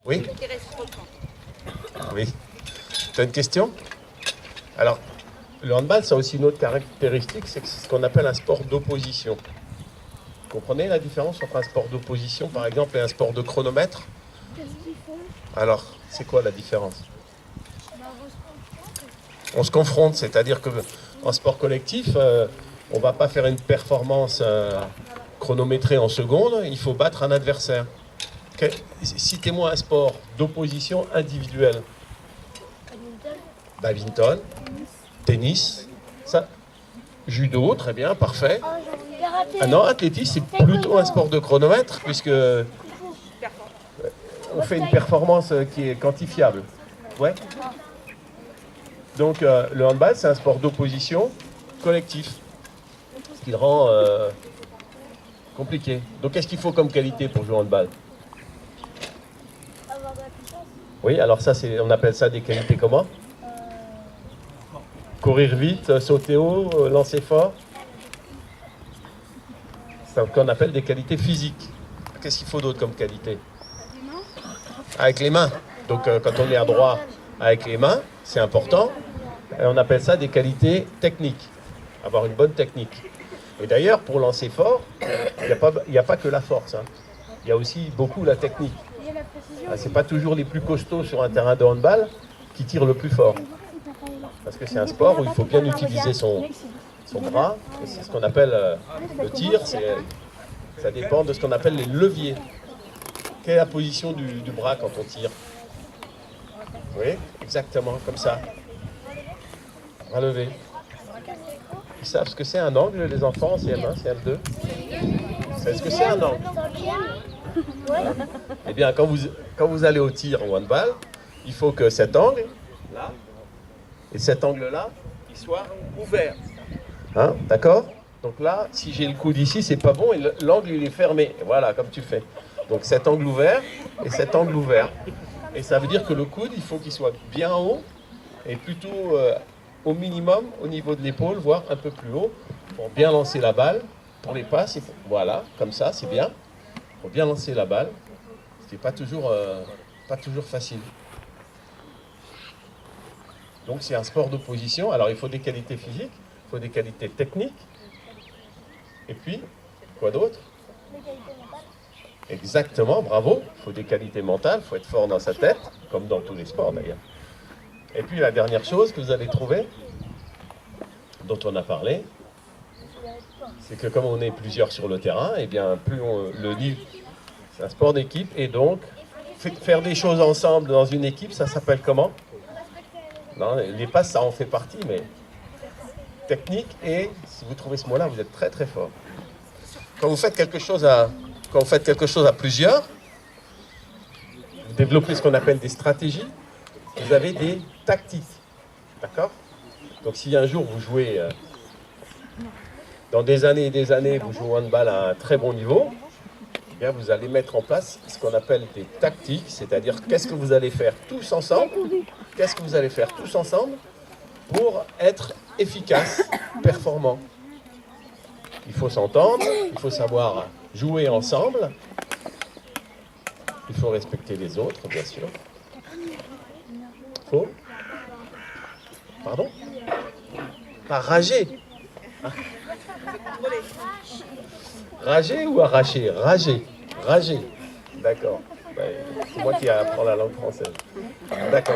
Oui. Oui. Tu as une question? Alors, le handball, ça a aussi une autre caractéristique, c'est que c'est ce qu'on appelle un sport d'opposition. Vous comprenez la différence entre un sport d'opposition, par exemple, et un sport de chronomètre? Alors, c'est quoi la différence? On se confronte, c'est-à-dire que en sport collectif, on ne va pas faire une performance chronométrée en secondes, il faut battre un adversaire. Citez-moi un sport d'opposition individuelle. Badminton, tennis, ça, judo, très bien, parfait. Ah non, athlétisme, c'est plutôt un sport de chronomètre, puisque on fait une performance qui est quantifiable. Ouais. Donc le handball, c'est un sport d'opposition collectif, ce qui le rend compliqué. Donc qu'est-ce qu'il faut comme qualité pour jouer au handball? Oui, alors ça, on appelle ça des qualités comment? Courir vite, sauter haut, lancer fort. C'est ce qu'on appelle des qualités physiques. Qu'est-ce qu'il faut d'autre comme qualité? Avec les mains. Donc quand on est adroit avec les mains, c'est important. Et on appelle ça des qualités techniques. Avoir une bonne technique. Et d'ailleurs, pour lancer fort, il n'y a pas que la force. Hein. Il y a aussi beaucoup la technique. C'est pas toujours les plus costauds sur un terrain de handball qui tirent le plus fort. Parce que c'est un sport où il faut bien utiliser son bras. C'est ce qu'on appelle le tir. Ça dépend de ce qu'on appelle les leviers. Quelle est la position du bras quand on tire? Oui, exactement, comme ça. Relevé. Ils savent ce que c'est un angle, les enfants, en CM1, CM2? Vous savez ce que c'est un angle? Eh bien, quand vous allez au tir en handball, il faut que cet angle, là, et cet angle-là, il soit ouvert. Hein, d'accord? Donc là, si j'ai le coude ici, c'est pas bon, et l'angle, il est fermé. Et voilà, comme tu fais. Donc cet angle ouvert et cet angle ouvert. Et ça veut dire que le coude, il faut qu'il soit bien haut, et plutôt au minimum au niveau de l'épaule, voire un peu plus haut, pour bien lancer la balle. Pour les passes, voilà, comme ça, c'est bien. Pour bien lancer la balle, ce qui n'est pas toujours facile. Donc c'est un sport d'opposition. Alors il faut des qualités physiques, il faut des qualités techniques. Et puis, quoi d'autre? Exactement, bravo. Il faut des qualités mentales, il faut être fort dans sa tête, comme dans tous les sports d'ailleurs. Et puis la dernière chose que vous allez trouver, dont on a parlé, c'est que comme on est plusieurs sur le terrain, et bien plus le niveau, c'est un sport d'équipe, et donc faire des choses ensemble dans une équipe, ça s'appelle comment? Non, les passes, ça en fait partie, mais technique, et si vous trouvez ce mot-là, vous êtes très très fort. Quand vous faites quelque chose à plusieurs, vous développez ce qu'on appelle des stratégies, vous avez des tactiques. D'accord? Donc si un jour vous jouez, dans des années et des années, vous jouez au handball à un très bon niveau, eh bien vous allez mettre en place ce qu'on appelle des tactiques, c'est-à-dire qu'est-ce que vous allez faire tous ensemble, pour être efficace, performant. Il faut s'entendre, il faut savoir jouer ensemble, il faut respecter les autres, bien sûr. Faut? Pardon? Pas rager. Rager ou arracher? Rager. Rager. D'accord. C'est moi qui apprends la langue française. D'accord.